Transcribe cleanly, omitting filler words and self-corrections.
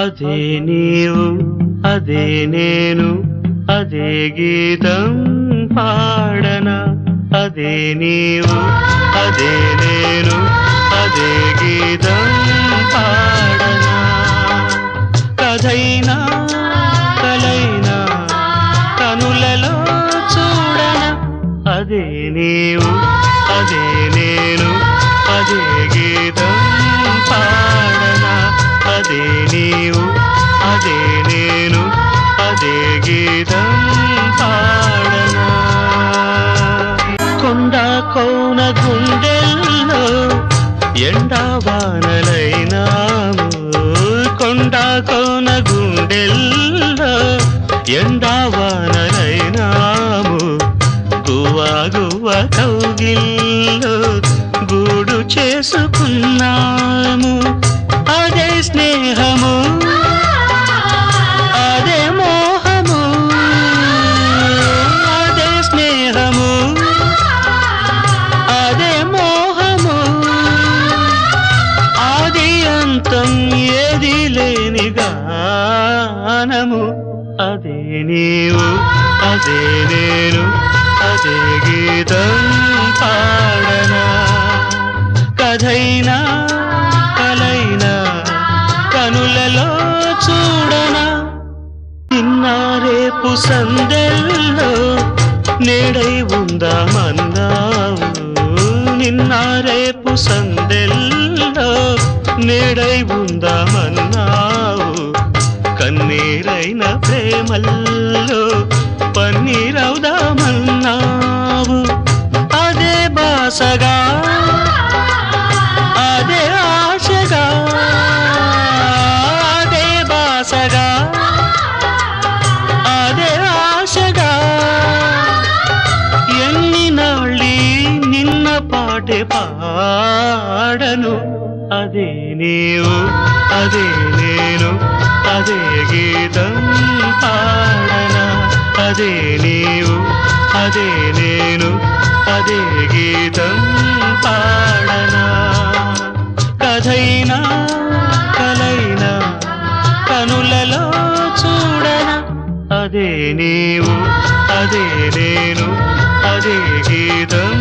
అదే నీవు అదే నేను అదే గీతం పాడనా అదే నీవు అదే నేను అదే గీతం పాడనా కథైనా కలైనా కనులలో చూడనా అదే నీవు అదే నేను అదే గీతం పాడనా అదే నీవు అదే నేను అదే గీతం పాడనా కొండ కోన గుండెల్లో ఎండావానలైనాము కొండ కోన గుండెల్లో ఎండావానలైనాము గువ్వా గువ్వ కౌగిల్లో గూడు చేసుకున్నాము అదే స్నేహము అదే మోహము అదే స్నేహము అదే మోహము ఆది అంతం ఏది లేని గానము అదే నీవు అదే నేను అదే గీతం పాడనా కథైనా కలైనా కనులలో చూడనా నిన్న రేపు సందెల్లో నేడై ఉందామన్నావు నిన్న రేపు సందెల్లో నేడై ఉందామన్నావు కన్నీరైన ప్రేమల్లో పన్నీరవుదామన్నావు అదే బాసగా అదే ఆశగా అదే బాసగా అదే ఆశగా ఎన్ని నాళ్ళీ నిన్న పాటే పాడను అదే నీవు అదే నేను అదే గీతం పాడనా అదే నీవు అదే నేను అదే గీతం పాడనా కథైనా కలైనా కనులలో చూడనా అదే నీవు అదే నేను అదే గీతం